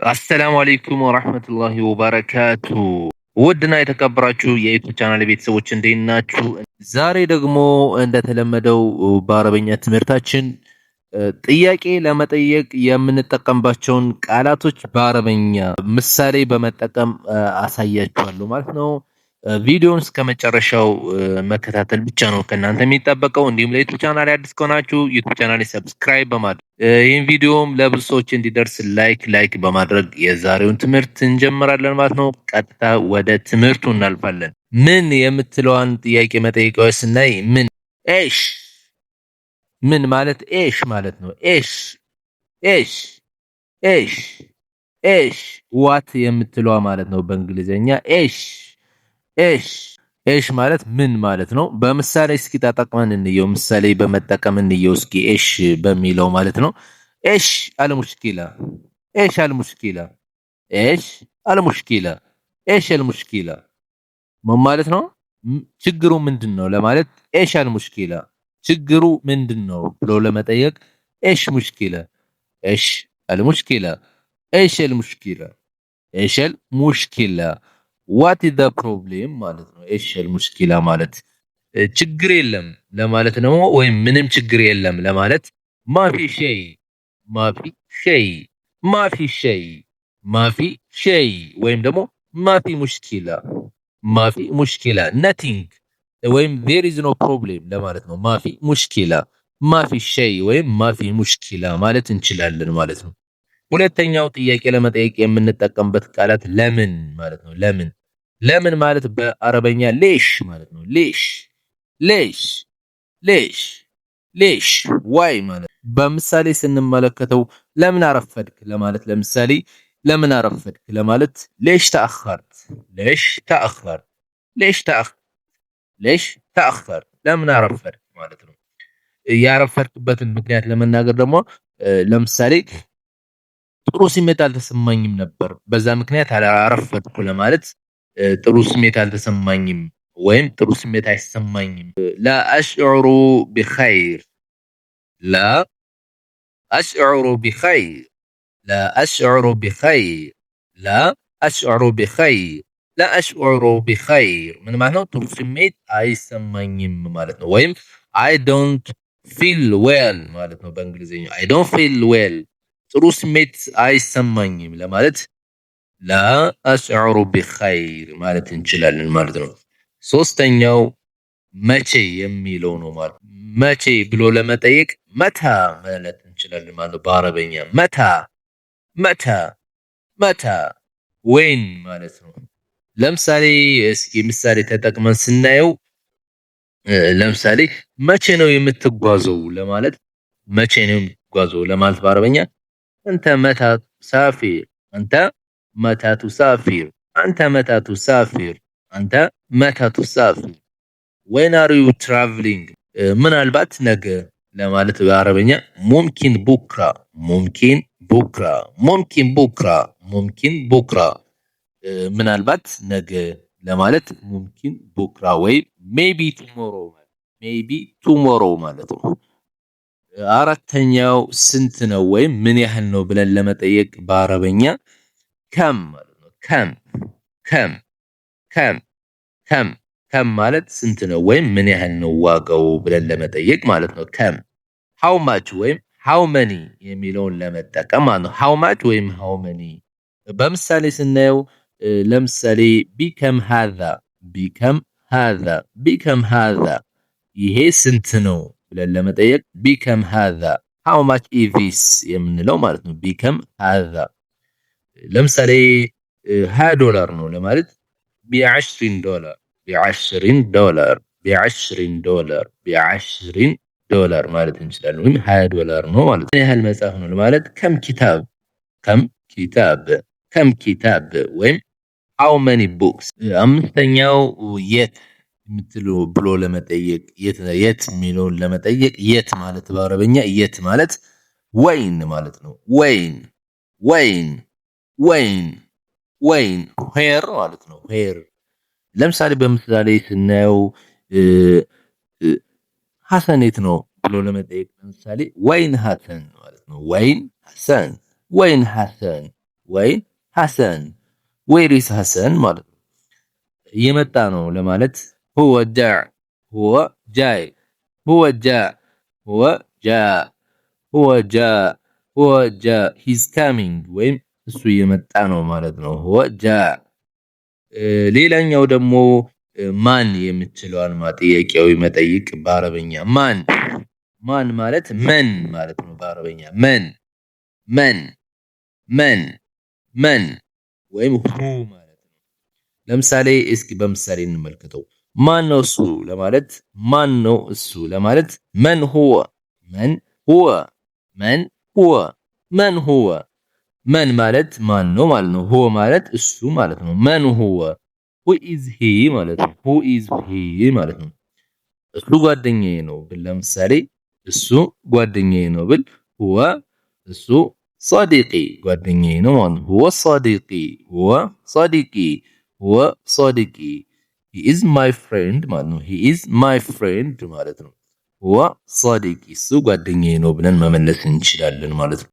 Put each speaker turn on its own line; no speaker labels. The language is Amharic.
አሰላሙ አለይኩም ወራህመቱላሂ ወበረካቱ። ውድና የተከበራችሁ የዩቲዩብ ቻናል ቤተሰቦች እንዴት ናችሁ? ዛሬ ደግሞ እንደተለመደው በአረበኛ ትምህርታችን ጥያቄ ለመጠየቅ የምንጠቀምባቸውን ቃላቶች በአረበኛ ምሳሌ በመጠቀም አሳያችኋለሁ ማለት ነው። ቪዲዮውን እስከመጨረሻው መከታተል ብቻ ነው ከእናንተ የሚጠበቀው። እንዲሁም ለዩቲዩብ ቻናል አዲስ ከሆናችሁ ዩቲዩብ ቻናል ሰብስክራይብ በማድረግ ይህን ቪዲዮም ለብዙ ሰዎች እንዲደርስ ላይክ በማድረግ የዛሬውን ትምህርት እንጀምራለን ማለት ነው። ቀጥታ ወደ ትምህርቱ እናልፋለን። ምን የምትለዋን ጥያቄ መጠየቂያዎች ስናይ ምን ኤሽ ምን ማለት ኤሽ ማለት ነው። ኤሽ ኤሽ ኤሽ ኤሽ ዋት የምትለዋ ማለት ነው በእንግሊዘኛ ኤሽ ኤሽ ኤሽ ማለት ምን ማለት ነው። በምሳሌ እስኪ ተጠቅመን እንየው። ምሳሌ በመጠቀም እንየው እስኪ ኤሽ በሚለው ማለት ነው። ኤሽ አልሙሽኪላ ኤሽ አልሙሽኪላ ኤሽ አልሙሽኪላ ኤሽ አልሙሽኪላ ምን ማለት ነው? ችግሩ ምንድነው ለማለት ኤሽ አልሙሽኪላ ችግሩ ምንድነው ብሎ ለመጠየቅ ኤሽ ሙሽኪላ ኤሽ አልሙሽኪላ ኤሽ አልሙሽኪላ ኤሽ አልሙሽኪላ ዋት ኢዝ ዘ ፕሮብሌም ማለት ነው። ኤሽ አልሙሽኪላ ማለት ችግር የለም ለማለት ነው፣ ወይም ምንም ችግር የለም ለማለት ማፊ ሸይ ማፊ ሸይ ማፊ ሸይ ማፊ ሸይ ወይም ደግሞ ማፊ ሙሽኪላ ማፊ ሙሽኪላ ነቲንግ ወይም there is no problem ለማለት ነው። ማፊ ሙሽኪላ ማፊ ሸይ ወይም ማፊ ሙሽኪላ ማለት እንችላለን ማለት ነው። ሁለተኛው ጥያቄ ለመጠየቅ የምንጠቀምበት ቃላት ለምን ማለት ነው። ለምን ለምን ማለት በአረበኛ ሌሽ ማለት ነው። ሌሽ ሌሽ ሌሽ ሌሽ ዋይ ማለት በምሳሌ ስንመለከተው ለምን አረፈድክ ለማለት ለምሳሌ ለምን አረፈድክ ለማለት ሌሽ ተአኸርት ሌሽ ተአኸርት ሌሽ ተአኸርት ሌሽ ተአኸርት ለምን አረፈድክ ማለት ነው። ያረፈድክበትን ምክንያት ለመናገር ደግሞ ለምሳሌ ጥሩ ስሜት አልተሰማኝም ነበር በዛ ምክንያት አረፈድኩ ለማለት ጥሩ ስሜት አልተሰማኝም ወይም ጥሩ ስሜት አይሰማኝም። ላ አሽዑሩ ቢኸይር ላ አሽዑሩ ቢኸይር ላ አሽዑሩ ቢኸይር ላ አሽዑሩ ቢኸይር ላ አሽዑሩ ቢኸይር ምን ማለት ነው? ጥሩ ስሜት አይሰማኝም ማለት ነው። ወይም አይ ዶንት ፊል ዌል ማለት ነው በእንግሊዝኛ አይ ዶንት ፊል ዌል ጥሩ ስሜት አይሰማኝም ለማለት ላ አሽዑሩ ቢኸይር ማለት እንችላለን ማለት ነው። ሶስተኛው መቼ የሚለው ነው ማለት መቼ ብሎ ለመጠየቅ መታ ማለት እንችላለን ማለት ነው በአረበኛ መታ መታ መታ ወይን ማለት ነው። ለምሳሌ እስኪ ምሳሌ ተጠቅመን ስናየው ለምሳሌ መቼ ነው የምትጓዘው ለማለት መቼ ነው የምትጓዘው ለማለት በአረበኛ አንተ መታ ሳፊር አንተ መታ ቱሳፊር አንተ መታ ቱሳፊር አንተ መታ ቱሳፊር when are you traveling ምናልባት ነገ ለማለት በአረበኛ ሙምኪን ቡክራ ሙምኪን ቡክራ ሙምኪን ቡክራ ሙምኪን ቡክራ ምናልባት ነገ ለማለት ሙምኪን ቡክራ ወይ ሜቢ ቱሞሮ ሜቢ ቱሞሮ ማለት ነው። አራተኛው ስንት ነው ወይም ምን ያህል ነው ብለን ለመጠየቅ በአረበኛ ከም ማለት ነው። ከም ከም ከም ከም ከም ማለት ስንት ነው ወይም ምን ያህል ነው ዋጋው ብለን ለመጠየቅ ማለት ነው። ከም how much ወይም how many የሚለውን ለመጠቀም ማለት ነው። how much ወይም how many በምሳሌ ስናየው ለምሳሌ ቢከም ሃዛ ቢከም ሃዛ ቢከም ሃዛ ይሄ ስንት ነው ብለን ለመጠየቅ ቢከም ሃዛ how much is this የምንለው ማለት ነው። ቢከም ሃዛ ለምሳሌ $20 ነው ለማለት $20 $20 $20 $20 ማለት እንችላለን። ወይም $20 ነው ማለት ነው። ያህል መጽሐፍ ነው ለማለት ከም ኪታብ ከም ኪታብ ከም ኪታብ ወይም how many books። አምስተኛው የት የምትለው ብሎ ለመጠየቅ የት የሚለውን ለመጠየቅ የት ማለት በአረበኛ የት ማለት ወይን ማለት ነው። ወይን ወይን ወይን ወይን ሄር ማለት ነው። ሄር ለምሳሌ በምሳሌ ስናየው ሐሰን የት ነው ብሎ ለመጠየቅ ለምሳሌ ወይን ሐሰን ማለት ነው። ወይን ሐሰን ወይን ሐሰን ወይ ሐሰን ዌር ኢዝ ሐሰን ማለት ነው። እየመጣ ነው ለማለት ሁወ ጃዕ ሁወ ጃይ ሁወ ጃዕ ሁወ ጃዕ ሁወ ጃዕ ሁወ ጃዕ ሂዝ ካሚንግ ወይም እሱ እየመጣ ነው ማለት ነው። ሁወ ጃዕ። ሌላኛው ደግሞ ማን የምትለዋን ጥያቄያዊ መጠይቅ በአረበኛ ማን ማን ማለት መን ማለት ነው። በአረበኛ መን መን መን መን ወይም ሁ ማለት ነው። ለምሳሌ እስኪ በምሳሌ እንመልከተው። ማን ነው እሱ ለማለት ማን ነው እሱ ለማለት መን ሁወ መን ሁወ መን ሁወ መን ሁወ መን ማለት ማን ነው ማለት ነው። ሁወ ማለት እሱ ማለት ነው። መን ሁወ who is he ማለት ነው። who is he ማለት ነው። እሱ ጓደኛዬ ነው ብል ለምሳሌ እሱ ጓደኛዬ ነው ብል ሁወ እሱ صديقي ጓደኛዬ ነው ማለት ነው። ሁወ صديقي ሁወ صديقي ሁወ صديقي he is my friend ማለት ነው። he is my friend ማለት ነው። ሁወ صديقي እሱ ጓደኛዬ ነው ብለን መመለስ እንችላለን ማለት ነው።